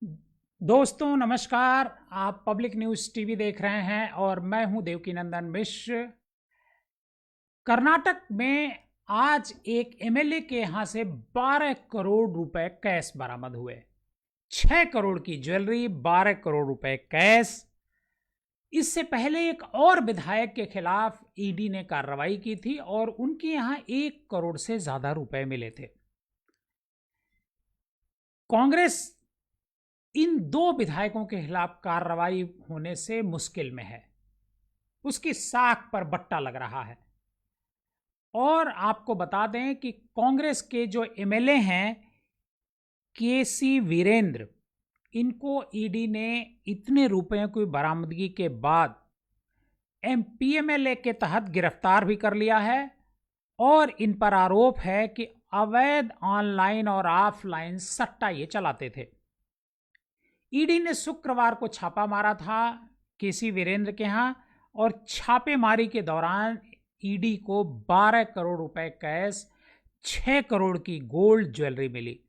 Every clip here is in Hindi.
दोस्तों नमस्कार। आप पब्लिक न्यूज़ टीवी देख रहे हैं और मैं हूं देवकीनंदन मिश्र। कर्नाटक में आज एक एमएलए के यहां से 12 करोड़ रुपए कैश बरामद हुए। 6 करोड़ की ज्वेलरी, 12 करोड़ रुपए कैश। इससे पहले एक और विधायक के खिलाफ ईडी ने कार्रवाई की थी और उनके यहां 1 करोड़ से ज्यादा रुपए मिले थे। कांग्रेस इन दो विधायकों के खिलाफ कार्रवाई होने से मुश्किल में है। उसकी साख पर बट्टा लग रहा है। और आपको बता दें कि कांग्रेस के जो एमएलए हैं केसी वीरेंद्र, इनको ईडी ने इतने रुपयों की बरामदगी के बाद एमपीएमएलए के तहत गिरफ्तार भी कर लिया है और इन पर आरोप है कि अवैध ऑनलाइन और ऑफलाइन सट्टा ये चलाते थे। ईडी ने शुक्रवार को छापा मारा था केसी वीरेंद्र के यहां और छापेमारी के दौरान ईडी को 12 करोड़ रुपए कैश, 6 करोड़ की गोल्ड ज्वेलरी मिली।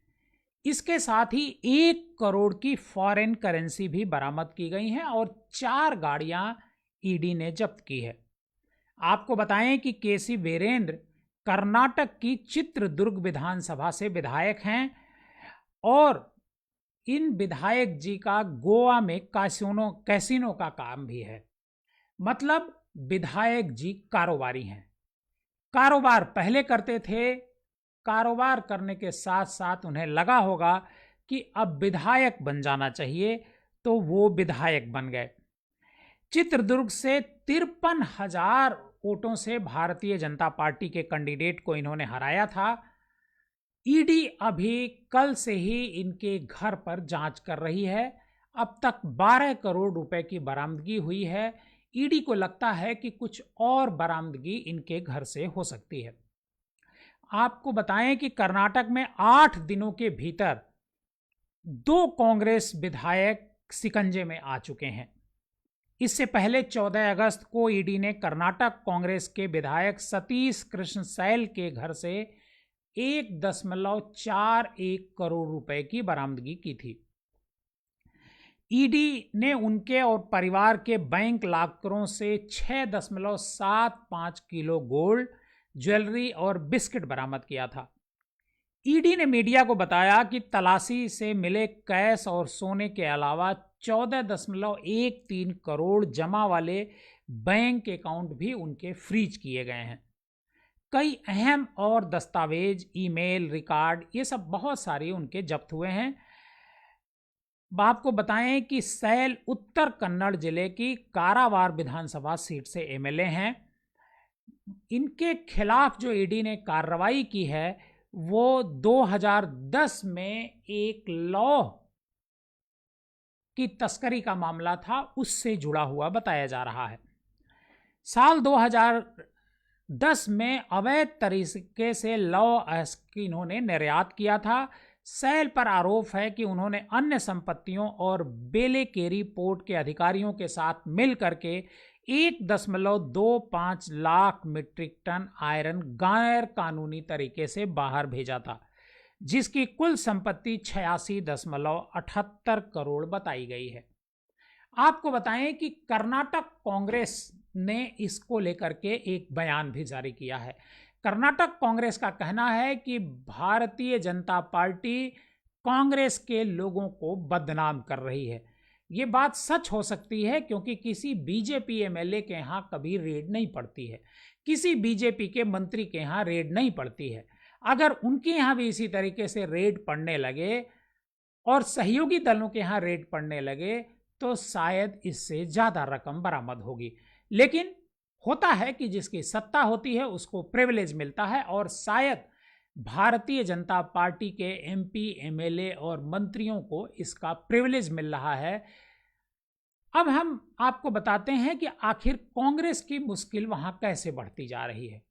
इसके साथ ही 1 करोड़ की फॉरेन करेंसी भी बरामद की गई है और 4 गाड़ियां ईडी ने जब्त की है। आपको बताएं कि केसी वीरेंद्र कर्नाटक की चित्रदुर्ग विधानसभा से विधायक हैं और इन विधायक जी का गोवा में कैसीनो का काम भी है। मतलब विधायक जी कारोबारी हैं। कारोबार पहले करते थे, कारोबार करने के साथ साथ उन्हें लगा होगा कि अब विधायक बन जाना चाहिए, तो वो विधायक बन गए। चित्रदुर्ग से 53,000 वोटों से भारतीय जनता पार्टी के कैंडिडेट को इन्होंने हराया था। ईडी अभी कल से ही इनके घर पर जांच कर रही है। अब तक 12 करोड़ रुपए की बरामदगी हुई है। ईडी को लगता है कि कुछ और बरामदगी इनके घर से हो सकती है। आपको बताएं कि कर्नाटक में 8 दिनों के भीतर 2 कांग्रेस विधायक शिकंजे में आ चुके हैं। इससे पहले 14 अगस्त को ईडी ने कर्नाटक कांग्रेस के विधायक सतीश कृष्ण सैल के घर से 1.41 करोड़ रुपए की बरामदगी की थी। ईडी ने उनके और परिवार के बैंक लॉकरों से 6.75 किलो गोल्ड, ज्वेलरी और बिस्किट बरामद किया था। ईडी ने मीडिया को बताया कि तलाशी से मिले कैश और सोने के अलावा 14.13 करोड़ जमा वाले बैंक अकाउंट भी उनके फ्रीज किए गए हैं। कई अहम और दस्तावेज, ईमेल, रिकॉर्ड, ये सब बहुत सारे उनके जब्त हुए हैं। आपको बताएं कि सैल उत्तर कन्नड़ जिले की कारावार विधानसभा सीट से एमएलए हैं। इनके खिलाफ जो ईडी ने कार्रवाई की है वो 2010 में एक लौ की तस्करी का मामला था, उससे जुड़ा हुआ बताया जा रहा है। साल 2010 में अवैध तरीके से लौ इन्होंने निर्यात किया था। सैल पर आरोप है कि उन्होंने अन्य संपत्तियों और बेलेकेरी पोर्ट के अधिकारियों के साथ मिल करके 1.25 लाख मीट्रिक टन आयरन गैर कानूनी तरीके से बाहर भेजा था, जिसकी कुल संपत्ति 86.78 करोड़ बताई गई है। आपको बताएं कि कर्नाटक कांग्रेस ने इसको लेकर के एक बयान भी जारी किया है। कर्नाटक कांग्रेस का कहना है कि भारतीय जनता पार्टी कांग्रेस के लोगों को बदनाम कर रही है। ये बात सच हो सकती है क्योंकि किसी बीजेपी एमएलए के यहाँ कभी रेड नहीं पड़ती है, किसी बीजेपी के मंत्री के यहाँ रेड नहीं पड़ती है। अगर उनके यहाँ भी इसी तरीके से रेड पड़ने लगे और सहयोगी दलों के यहाँ रेड पड़ने लगे तो शायद इससे ज़्यादा रकम बरामद होगी। लेकिन होता है कि जिसकी सत्ता होती है उसको प्रिविलेज मिलता है और शायद भारतीय जनता पार्टी के एमपी, एमएलए और मंत्रियों को इसका प्रिविलेज मिल रहा है। अब हम आपको बताते हैं कि आखिर कांग्रेस की मुश्किल वहां कैसे बढ़ती जा रही है।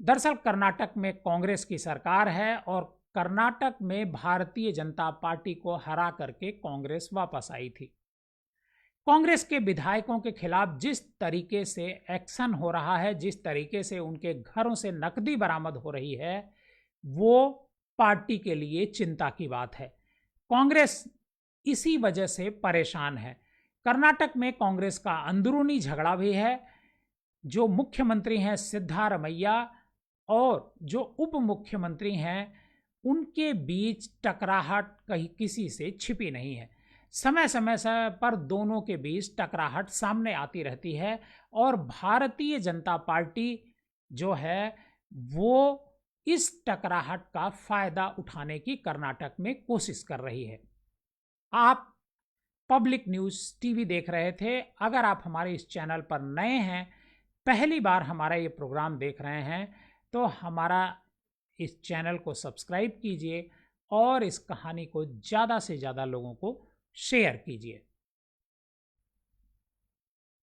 दरअसल कर्नाटक में कांग्रेस की सरकार है और कर्नाटक में भारतीय जनता पार्टी को हरा करके कांग्रेस वापस आई थी। कांग्रेस के विधायकों के खिलाफ जिस तरीके से एक्शन हो रहा है, जिस तरीके से उनके घरों से नकदी बरामद हो रही है, वो पार्टी के लिए चिंता की बात है। कांग्रेस इसी वजह से परेशान है। कर्नाटक में कांग्रेस का अंदरूनी झगड़ा भी है। जो मुख्यमंत्री हैं सिद्धारमैया और जो उप मुख्यमंत्री हैं, उनके बीच टकराहट कहीं किसी से छिपी नहीं है। समय समय पर दोनों के बीच टकराहट सामने आती रहती है और भारतीय जनता पार्टी जो है वो इस टकराहट का फायदा उठाने की कर्नाटक में कोशिश कर रही है। आप पब्लिक न्यूज़ टीवी देख रहे थे। अगर आप हमारे इस चैनल पर नए हैं, पहली बार हमारा ये प्रोग्राम देख रहे हैं, तो हमारा इस चैनल को सब्सक्राइब कीजिए और इस कहानी को ज़्यादा से ज़्यादा लोगों को शेयर कीजिए।